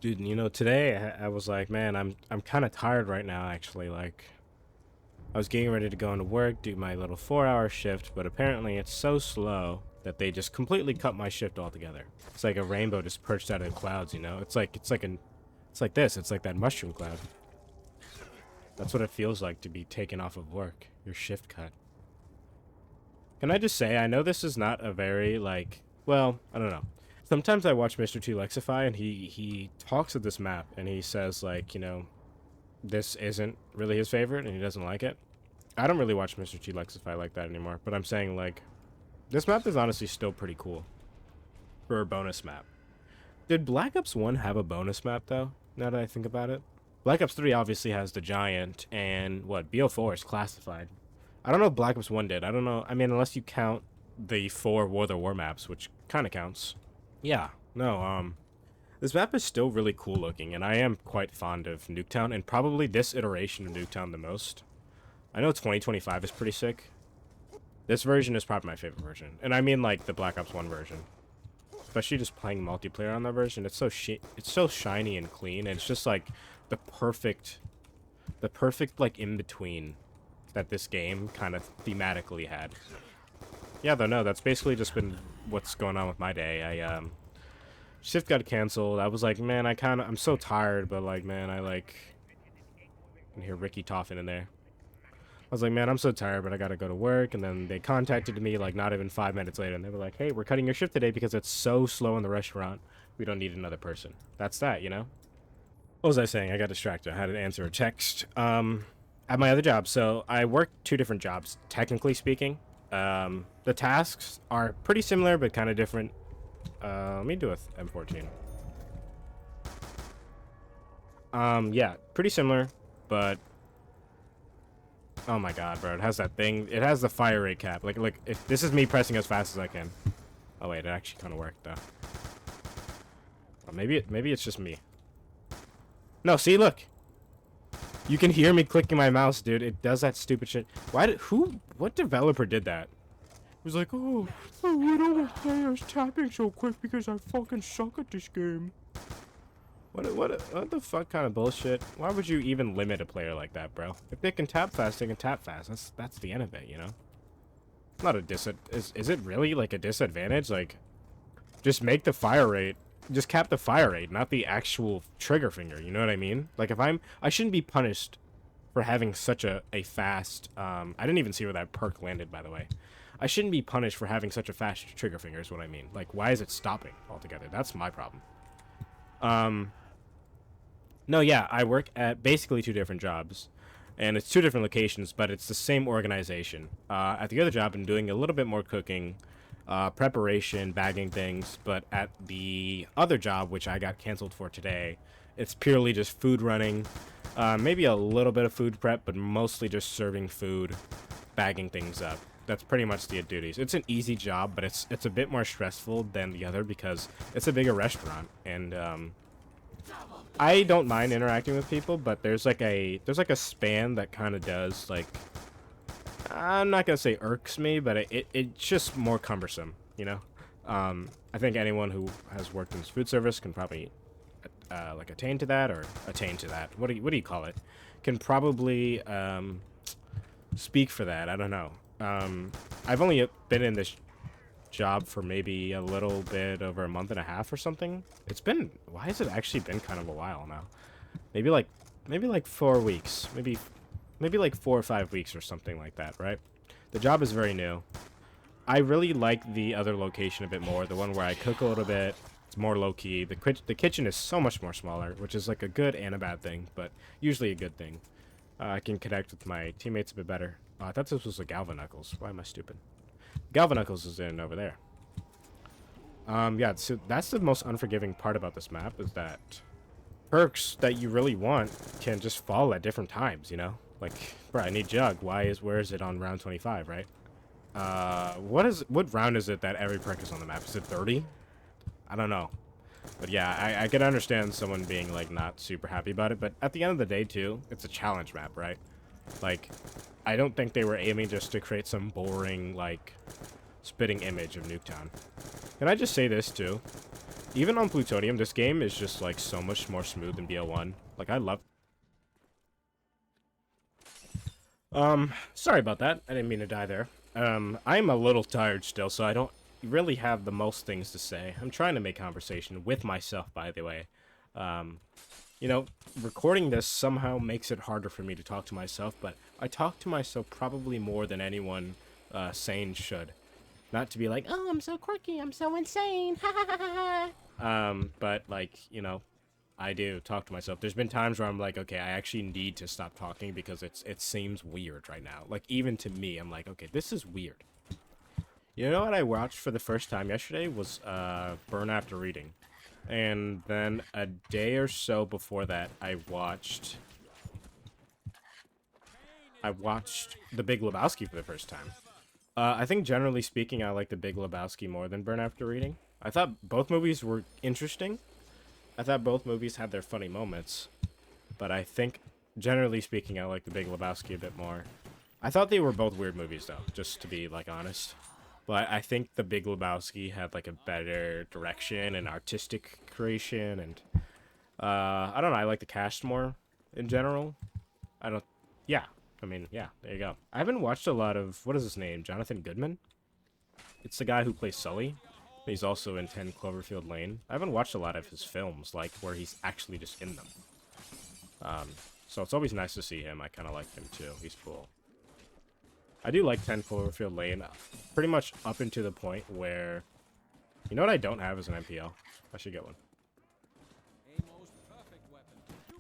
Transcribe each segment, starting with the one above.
Dude, you know, today I was like, man, I'm kind of tired right now, actually. Like, I was getting ready to go into work, do my little 4-hour shift, but apparently it's so slow that they just completely cut my shift altogether. It's like a rainbow just perched out of the clouds, you know? It's like this. It's like that mushroom cloud. That's what it feels like to be taken off of work. Your shift cut. Can I just say, I know this is not a very, like, well, I don't know. Sometimes I watch Mr. T Lexify and he talks of this map and he says, like, you know, this isn't really his favorite and he doesn't like it. I don't really watch Mr. T Lexify like that anymore, but I'm saying, like, this map is honestly still pretty cool for a bonus map. Did Black Ops 1 have a bonus map, though, now that I think about it? Black Ops 3 obviously has the Giant, and what, BO4 is classified. I don't know if Black Ops 1 did. I don't know. I mean, unless you count the 4 War of the War maps, which kind of counts. Yeah, no, this map is still really cool looking, and I am quite fond of Nuketown, and probably this iteration of Nuketown the most. I know 2025 is pretty sick. This version is probably my favorite version, and I mean like the Black Ops 1 version. Especially just playing multiplayer on that version, it's so shiny and clean, and it's just like the perfect, like in between that this game kind of thematically had. Yeah, though no, that's basically just been what's going on with my day. Shift got canceled. I was like, man, I'm so tired, but like, man, I can hear Ricky Toffin in there. I was like, man, I'm so tired, but I gotta go to work. And then they contacted me like not even 5 minutes later, and they were like, hey, we're cutting your shift today because it's so slow in the restaurant. We don't need another person. That's that, you know? What was I saying? I got distracted. I had to answer a text. At my other job, so I work two different jobs, technically speaking. The tasks are pretty similar, but kind of different. Let me do a M14. Yeah, pretty similar, but oh my god, bro, it has that thing. It has the fire rate cap. Like if this is me pressing as fast as I can. Oh wait, it actually kind of worked though. Oh, maybe it's just me. No, see, look. You can hear me clicking my mouse, dude. It does that stupid shit. What developer did that? It was like, oh, we don't want players tapping so quick because I fucking suck at this game. What the fuck kind of bullshit? Why would you even limit a player like that, bro? If they can tap fast, they can tap fast. That's the end of it, you know? Not a is it really like a disadvantage? Like, just make the fire rate, just cap the fire rate, not the actual trigger finger, you know what I mean? Like if I shouldn't be punished for having such a fast, I didn't even see where that perk landed, by the way. I shouldn't be punished for having such a fast trigger finger is what I mean. Like, why is it stopping altogether? That's my problem. No, yeah, I work at basically two different jobs, and it's two different locations, but it's the same organization. At the other job, I'm doing a little bit more cooking, preparation, bagging things, but at the other job, which I got canceled for today, it's purely just food running, maybe a little bit of food prep, but mostly just serving food, bagging things up. That's pretty much the duties. It's an easy job, but it's a bit more stressful than the other because it's a bigger restaurant, and I don't mind interacting with people, but there's like a span that kind of does, like, I'm not gonna say irks me, but it's just more cumbersome, you know. I think anyone who has worked in food service can probably like attain to that, or attain to that. What do you call it? Can probably speak for that. I don't know. I've only been in this job for maybe a little bit over a month and a half or something. Why has it actually been kind of a while now? Maybe like 4 weeks, maybe like 4 or 5 weeks or something like that, right? The job is very new. I really like the other location a bit more, the one where I cook a little bit. It's more low-key. The kitchen is so much more smaller, which is like a good and a bad thing, but usually a good thing. I can connect with my teammates a bit better. I thought this was a Galvanuckles. Why am I stupid? Galvanuckles is in over there. Yeah, so that's the most unforgiving part about this map, is that perks that you really want can just fall at different times, you know? Like, bro, I need Jug. Where is it on round 25, right? What round is it that every perk is on the map? Is it 30? I don't know. But yeah, I can understand someone being, like, not super happy about it, but at the end of the day, too, it's a challenge map, right? Like, I don't think they were aiming just to create some boring, like, spitting image of Nuketown. Can I just say this, too? Even on Plutonium, this game is just like so much more smooth than BO1. Like I love. Sorry about that. I didn't mean to die there. I'm a little tired still, so I don't really have the most things to say. I'm trying to make conversation with myself, by the way. You know, recording this somehow makes it harder for me to talk to myself, but I talk to myself probably more than anyone sane should. Not to be like, oh, I'm so quirky, I'm so insane, ha ha ha ha ha. But like, you know, I do talk to myself. There's been times where I'm like, okay, I actually need to stop talking because it seems weird right now. Like, even to me, I'm like, okay, this is weird. You know what I watched for the first time yesterday was Burn After Reading. And then a day or so before that, I watched The Big Lebowski for the first time. I think generally speaking, I like The Big Lebowski more than Burn After Reading. I thought both movies were interesting. I thought both movies had their funny moments. But I think, generally speaking, I like The Big Lebowski a bit more. I thought they were both weird movies, though, just to be, like, honest. But I think The Big Lebowski had, like, a better direction and artistic creation, and, I don't know, I like the cast more in general. Yeah, I mean, yeah, there you go. I haven't watched a lot of, what is his name, Jonathan Goodman? It's the guy who plays Sully. He's also in 10 Cloverfield Lane. I haven't watched a lot of his films, like, where he's actually just in them. So it's always nice to see him. I kind of like him, too. He's cool. I do like 10 Cloverfield Lane, pretty much up into the point where... You know what I don't have is an MPL? I should get one.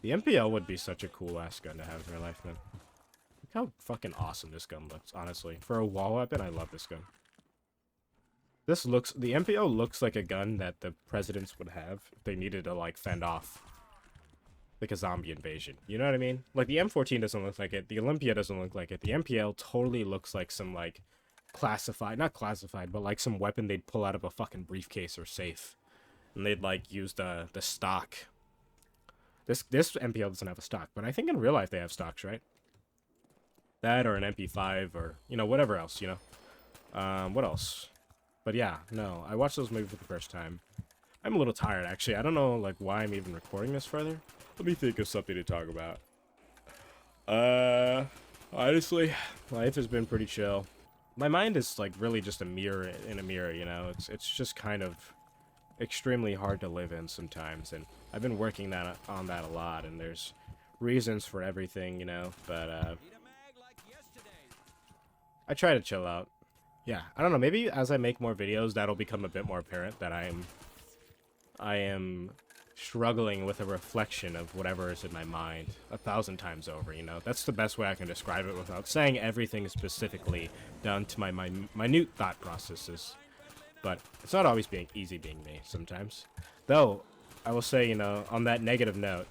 The MPL would be such a cool-ass gun to have in real life, man. Look how fucking awesome this gun looks, honestly. For a wall weapon, I love this gun. This looks... The MPL looks like a gun that the presidents would have if they needed to, like, fend off, like, a zombie invasion. You know what I mean? Like, the M14 doesn't look like it. The Olympia doesn't look like it. The MPL totally looks like some, like, classified... Not classified, but, like, some weapon they'd pull out of a fucking briefcase or safe. And they'd, like, use the stock. This MPL doesn't have a stock, but I think in real life they have stocks, right? That or an MP5 or, you know, whatever else, you know? What else? But yeah, no, I watched those movies for the first time. I'm a little tired, actually. I don't know, like, why I'm even recording this further. Let me think of something to talk about. Honestly, life has been pretty chill. My mind is, like, really just a mirror in a mirror, you know? It's just kind of extremely hard to live in sometimes, and I've been working on that a lot, and there's reasons for everything, you know? But, I try to chill out. Yeah, I don't know, maybe as I make more videos, that'll become a bit more apparent that I am struggling with a reflection of whatever is in my mind 1,000 times over, you know? That's the best way I can describe it without saying everything specifically down to my minute thought processes. But it's not always easy being me sometimes. Though, I will say, you know, on that negative note,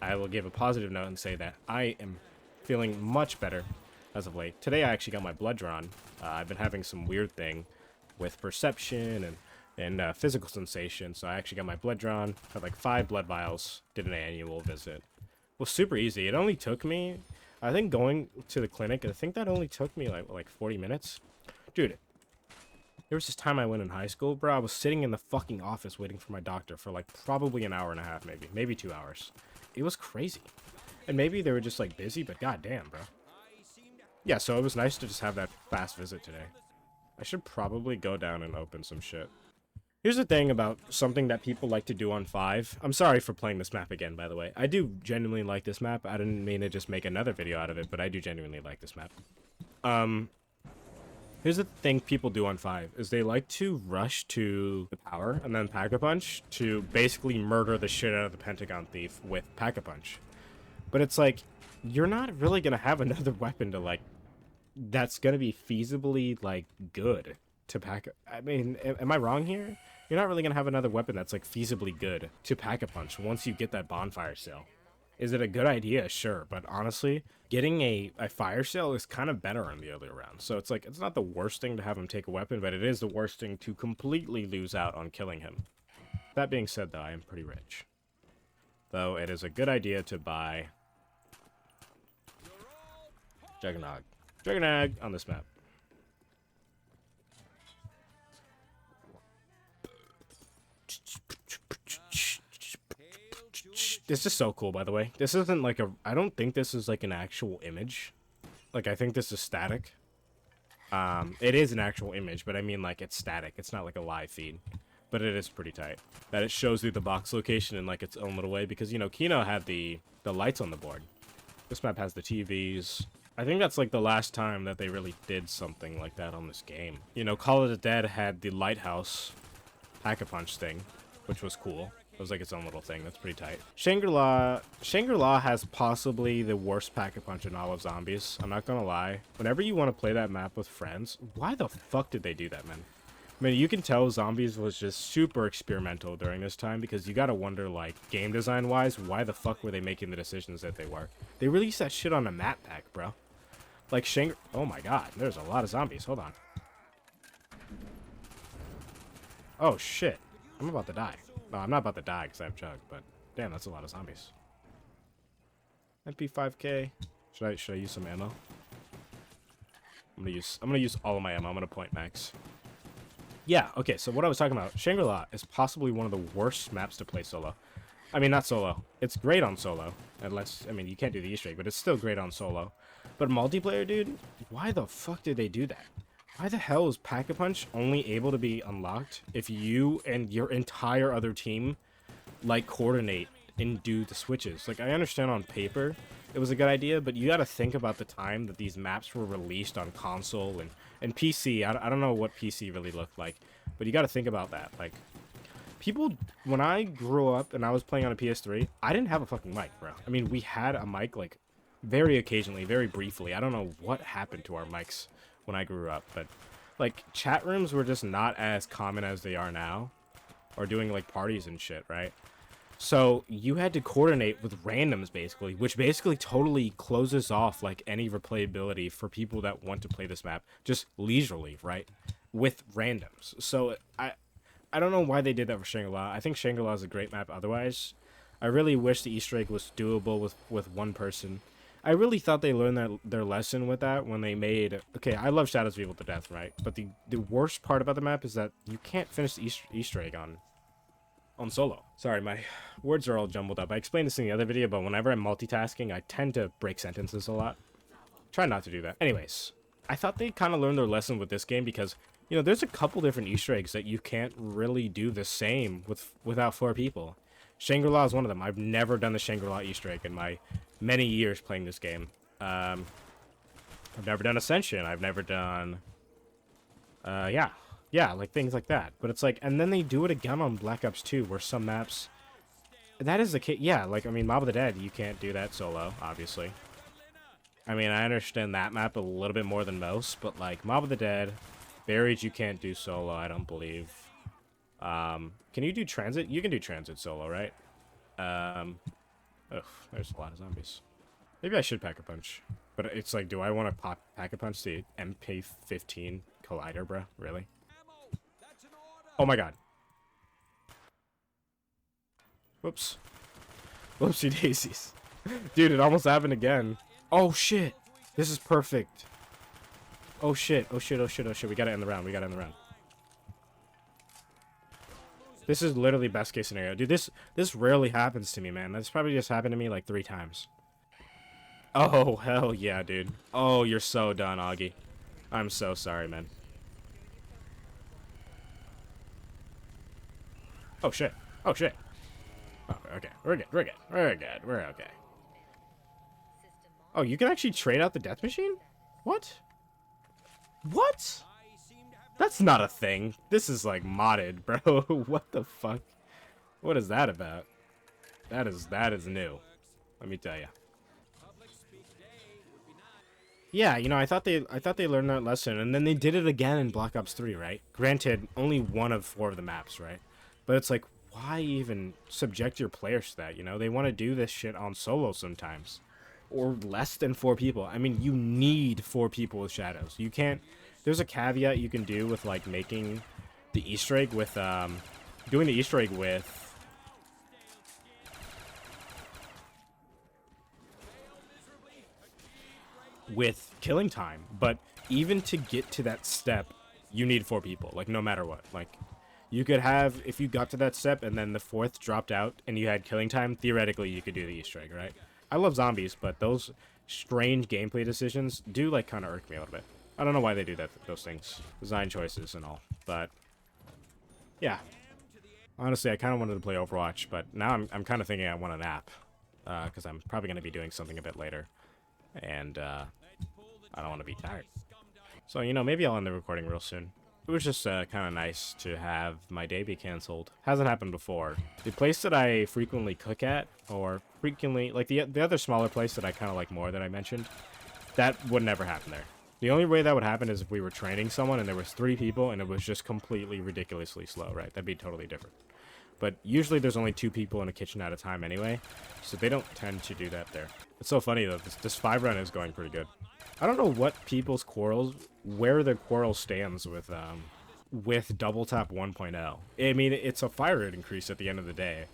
I will give a positive note and say that I am feeling much better as of late. Today I actually got my blood drawn. I've been having some weird thing with perception and physical sensation, so I actually got my blood drawn. Had like 5 blood vials. Did an annual visit. It was super easy. It only took me, I think going to the clinic, I think that only took me like 40 minutes. Dude, there was this time I went in high school, bro. I was sitting in the fucking office waiting for my doctor for like probably an hour and a half, maybe 2 hours. It was crazy. And maybe they were just like busy, but goddamn, bro. Yeah, so it was nice to just have that fast visit today. I should probably go down and open some shit. Here's the thing about something that people like to do on 5. I'm sorry for playing this map again, by the way. I do genuinely like this map. I didn't mean to just make another video out of it, but I do genuinely like this map. Here's the thing people do on 5, is they like to rush to the power and then Pack-a-Punch to basically murder the shit out of the Pentagon Thief with Pack-a-Punch. But it's like, you're not really gonna have another weapon to, like, that's gonna be feasibly, like, good to pack. I mean, am I wrong here? You're not really gonna have another weapon that's, like, feasibly good to Pack-a-Punch once you get that bonfire sale. Is it a good idea? Sure, but honestly, getting a fire sale is kind of better on the other round. So it's like, it's not the worst thing to have him take a weapon, but it is the worst thing to completely lose out on killing him. That being said, though, I am pretty rich. Though it is a good idea to buy Juggernog. Juggernog on this map. This is so cool, by the way. This isn't like a... I don't think this is like an actual image. Like, I think this is static. It is an actual image, but I mean, like, it's static. It's not like a live feed. But it is pretty tight. That it shows you the box location in, like, its own little way. Because, you know, Kino had the lights on the board. This map has the TVs. I think that's, like, the last time that they really did something like that on this game. You know, Call of the Dead had the Lighthouse Pack-a-Punch thing, which was cool. It was like its own little thing. That's pretty tight. Shangri-La has possibly the worst Pack-a-Punch in all of Zombies. I'm not gonna lie. Whenever you want to play that map with friends, why the fuck did they do that, man? I mean, you can tell Zombies was just super experimental during this time because you gotta wonder, like, game design-wise, why the fuck were they making the decisions that they were? They released that shit on a map pack, bro. Like, oh my god, there's a lot of zombies. Hold on. Oh, shit. I'm about to die. No, I'm not about to die because I have Chug, but damn, that's a lot of zombies. MP5K. Should I use some ammo? I'm gonna use all of my ammo. I'm gonna point max. Yeah, okay, so what I was talking about, Shangri-La is possibly one of the worst maps to play solo. I mean, not solo. It's great on solo. Unless, I mean, you can't do the Easter egg, but it's still great on solo. But multiplayer, dude, why the fuck did they do that? Why the hell is Pack-a-Punch only able to be unlocked if you and your entire other team, like, coordinate and do the switches? Like, I understand on paper it was a good idea, but you gotta think about the time that these maps were released on console and PC. I don't know what PC really looked like, but you gotta think about that. Like, people, when I grew up and I was playing on a PS3, I didn't have a fucking mic, bro. I mean, we had a mic, like, very occasionally, very briefly. I don't know what happened to our mics when I grew up, but, like, chat rooms were just not as common as they are now, or doing, like, parties and shit, right? So you had to coordinate with randoms, basically, which basically totally closes off, like, any replayability for people that want to play this map just leisurely, right? With randoms. So I don't know why they did that for Shangri-La. I think Shangri-La is a great map otherwise. I really wish the Easter egg was doable with one person. I really thought they learned their lesson with that when they made... Okay, I love Shadows of Evil to death, right? But the worst part about the map is that you can't finish the Easter egg on solo. Sorry, my words are all jumbled up. I explained this in the other video, but whenever I'm multitasking, I tend to break sentences a lot. Try not to do that. Anyways, I thought they kind of learned their lesson with this game because, you know, there's a couple different Easter eggs that you can't really do the same without 4 people. Shangri-La is one of them. I've never done the Shangri-La Easter egg in my many years playing this game. I've never done Ascension. I've never done... Yeah, like things like that. But it's like, and then they do it again on Black Ops 2, where some maps... That is the case. Yeah, like, I mean, Mob of the Dead, you can't do that solo, obviously. I mean, I understand that map a little bit more than most, but, like, Mob of the Dead, Buried, you can't do solo, I don't believe. Can you do Transit? You can do Transit solo, right? Ugh, there's a lot of zombies. Maybe I should Pack-a-Punch. But it's like, do I want to Pack-a-Punch the MP15 Collider, bro? Really? Oh my god. Whoops. Whoopsie daisies. Dude, it almost happened again. Oh shit. This is perfect. Oh shit. Oh shit. Oh shit. Oh shit. We gotta end the round. We gotta end the round. This is literally best case scenario. Dude, this rarely happens to me, man. That's probably just happened to me like 3 times. Oh, hell yeah, dude. Oh, you're so done, Augie. I'm so sorry, man. Oh shit. Oh shit. Oh, okay. We're good. We're good. We're good. We're okay. Oh, you can actually trade out the death machine? What? What? That's not a thing. This is like modded, bro. What the fuck? What is that about? That is new. Let me tell you. Yeah, you know, I thought they learned that lesson, and then they did it again in Black Ops 3, right? Granted, only 1 of 4 of the maps, right? But it's like, why even subject your players to that, you know? They want to do this shit on solo sometimes. Or less than 4 people. I mean, you need 4 people with Shadows. You can't... There's a caveat you can do with, like, making the Easter egg with, doing the Easter egg with killing time. But even to get to that step, you need 4 people. Like, no matter what. Like, You could have, if you got to that step and then the fourth dropped out and you had killing time, theoretically you could do the Easter egg, right? I love zombies, but those strange gameplay decisions do, like, kind of irk me a little bit. I don't know why they do that, those things. Design choices and all, but yeah. Honestly, I kind of wanted to play Overwatch, but now I'm kind of thinking I want a nap, because I'm probably going to be doing something a bit later, and I don't want to be tired. So, you know, maybe I'll end the recording real soon. It was just kind of nice to have my day be canceled. Hasn't happened before. The place that I frequently cook at, or frequently, like the other smaller place that I kind of like more that I mentioned, that would never happen there. The only way that would happen is if we were training someone and there was 3 people and it was just completely ridiculously slow, right? That'd be totally different. But usually there's only 2 people in a kitchen at a time anyway, so they don't tend to do that there. It's so funny though, this 5 run is going pretty good. I don't know what people's quarrels, where their quarrel stands with double tap 1.0. I mean, it's a fire rate increase at the end of the day.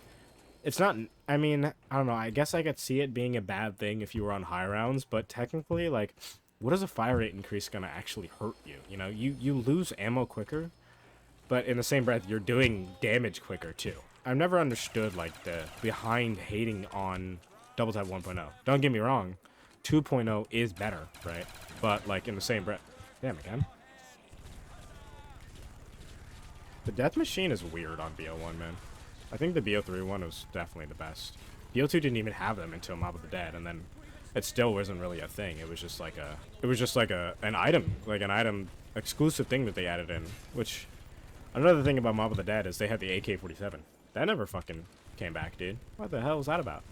It's not, I mean, I don't know, I guess I could see it being a bad thing if you were on high rounds, but technically, like, what is a fire rate increase gonna actually hurt you? You know, you lose ammo quicker, but in the same breath, you're doing damage quicker too. I've never understood, like, the behind hating on double tap 1.0. Don't get me wrong, 2.0 is better, right? But, like, in the same breath... Damn, again. The death machine is weird on BO1, man. I think the BO3 one was definitely the best. BO2 didn't even have them until Mob of the Dead, and then it still wasn't really a thing. It was just like a... It was just like an item exclusive thing that they added in, which... Another thing about Mob of the Dead is they had the AK-47. That never fucking came back, dude. What the hell was that about?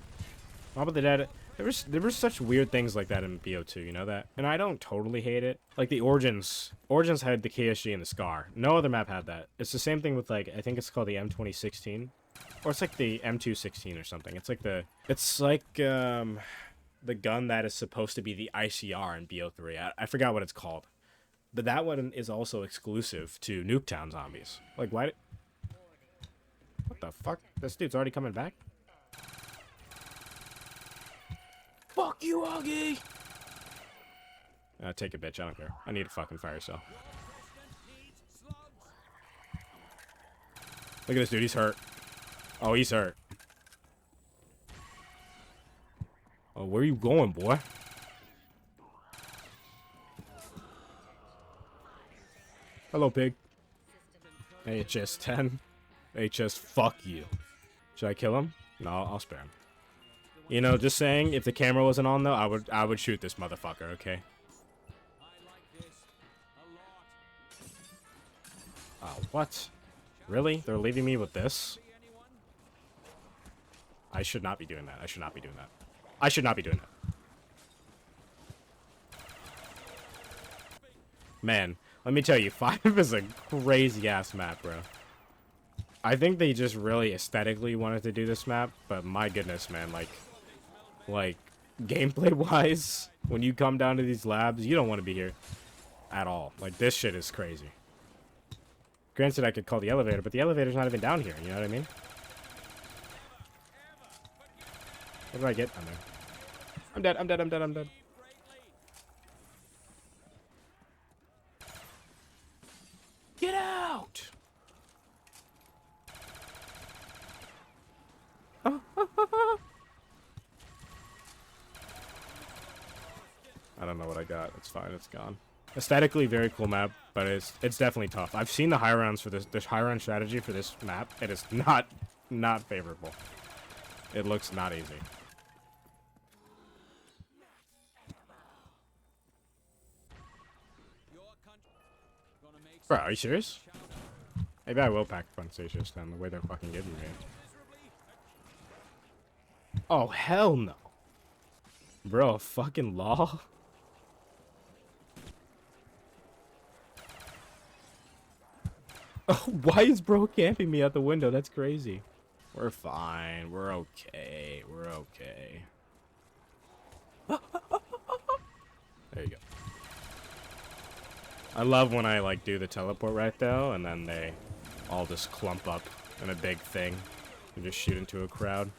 Mob of the Dead... There were such weird things like that in BO2, you know that? And I don't totally hate it. Like the Origins had the KSG and the Scar. No other map had that. It's the same thing with, like, I think it's called the M2016. Or it's like the M216 or something. It's like the gun that is supposed to be the ICR in BO3. I forgot what it's called. But that one is also exclusive to Nuketown zombies. Like, why? What the fuck? This dude's already coming back? Fuck you, Augie! Take a bitch, I don't care. I need a fucking fire cell. Look at this dude, he's hurt. Oh, he's hurt. Oh, where are you going, boy? Hello, pig. HS-10. HS, fuck you. Should I kill him? No, I'll spare him. You know, just saying, if the camera wasn't on though, I would shoot this motherfucker, okay? Oh, what? Really? They're leaving me with this? I should not be doing that. I should not be doing that. I should not be doing that. Man, let me tell you, 5 is a crazy-ass map, bro. I think they just really aesthetically wanted to do this map, but my goodness, man, like gameplay-wise, when you come down to these labs, you don't want to be here at all. Like, this shit is crazy. Granted, I could call the elevator, but the elevator's not even down here, you know what I mean? What do I get down there? I'm dead, I'm dead, I'm dead, I'm dead. Get out! I don't know what I got. It's fine. It's gone. Aesthetically, very cool map, but it's definitely tough. I've seen the high rounds for this high round strategy for this map. It is not favorable. It looks not easy. Bro, are you serious? Maybe I will pack Fun Stations then, the way they're fucking giving me. Oh, hell no. Bro, fucking law? Oh, why is bro camping me out the window? That's crazy. We're fine. We're okay. We're okay. There you go. I love when I, like, do the teleport right though, and then they all just clump up in a big thing and just shoot into a crowd.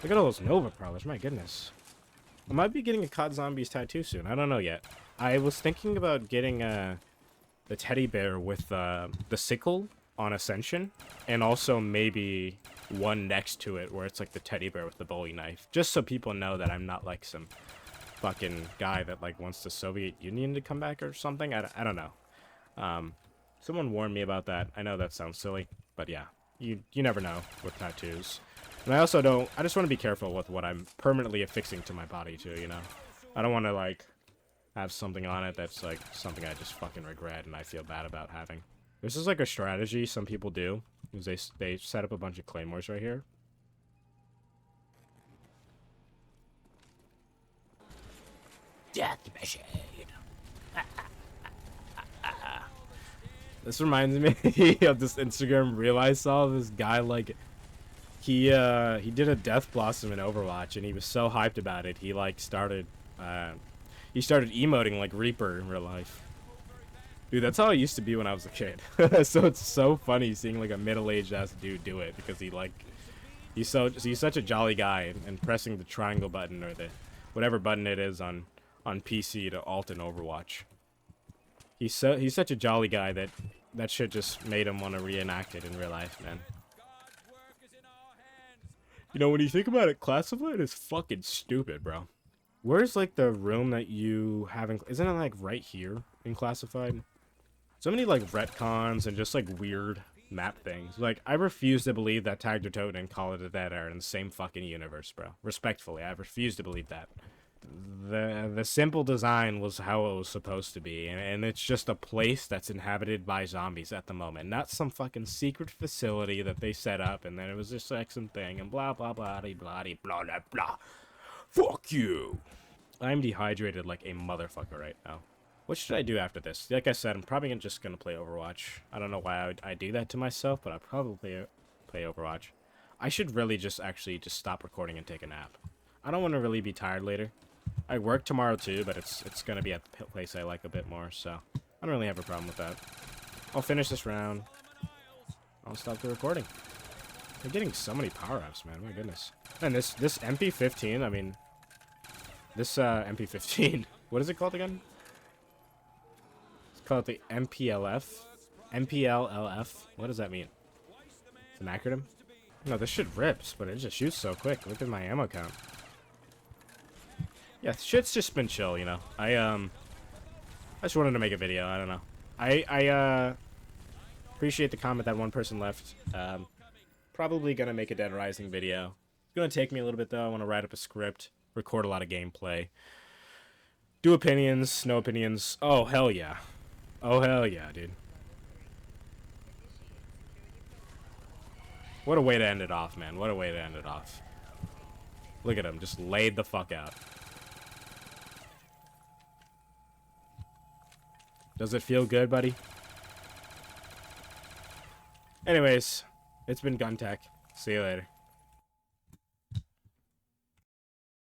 Look at all those Nova Prowlers, my goodness. I might be getting a COD Zombies tattoo soon. I don't know yet. I was thinking about getting the teddy bear with the sickle on Ascension, and also maybe one next to it where it's like the teddy bear with the Bowie knife, just so people know that I'm not like some fucking guy that like wants the Soviet Union to come back or something. I don't know. Someone warned me about that. I know that sounds silly, but yeah, you never know with tattoos. And I also don't. I just want to be careful with what I'm permanently affixing to my body too. You know, I don't want to like have something on it that's like something I just fucking regret and I feel bad about having. This is like a strategy some people do, is they set up a bunch of claymores right here. Death machine. This reminds me of this Instagram reel I saw. This guy, like, he did a Death Blossom in Overwatch, and he was so hyped about it. He like started emoting like Reaper in real life. Dude, that's how I used to be when I was a kid. So it's so funny seeing like a middle-aged ass dude do it, because he's such a jolly guy, and pressing the triangle button or the whatever button it is on PC to alt in Overwatch. He's such a jolly guy that shit just made him want to reenact it in real life, man. You know, when you think about it, Classified is fucking stupid, bro. Where's like the room that you haven't? Isn't it like right here in Classified? So many like retcons and just like weird map things. Like, I refuse to believe that Tag Toad and Call of the Dead are in the same fucking universe, bro. Respectfully, I refuse to believe that. The simple design was how it was supposed to be, and it's just a place that's inhabited by zombies at the moment, not some fucking secret facility that they set up and then it was just like some thing and blah blah blah blah blah blah blah blah. Fuck you. I'm dehydrated like a motherfucker right now. What should I do after this? Like I said, I'm probably just gonna play Overwatch. I don't know why I do that to myself, but I'll probably play Overwatch. I should really just stop recording and take a nap. I don't want to really be tired later. I work tomorrow too, but it's gonna be at the place I like a bit more, so I don't really have a problem with that. I'll finish this round. I'll stop the recording. I'm getting so many power-ups, man. My goodness. And this MP15, I mean, this MP15, what is it called again? It's called the MPLF. MPLLF. What does that mean? It's an acronym? No, this shit rips, but it just shoots so quick. Look at my ammo count. Yeah, shit's just been chill, you know. I just wanted to make a video. I don't know. I appreciate the comment that one person left. Probably gonna make a Dead Rising video. It's gonna take me a little bit though. I want to write up a script, record a lot of gameplay, do opinions, no opinions. Oh hell yeah, oh hell yeah, dude. What a way to end it off, man. What a way to end it off. Look at him, just laid the fuck out. Does it feel good, buddy? Anyways, it's been Guntech. See you later.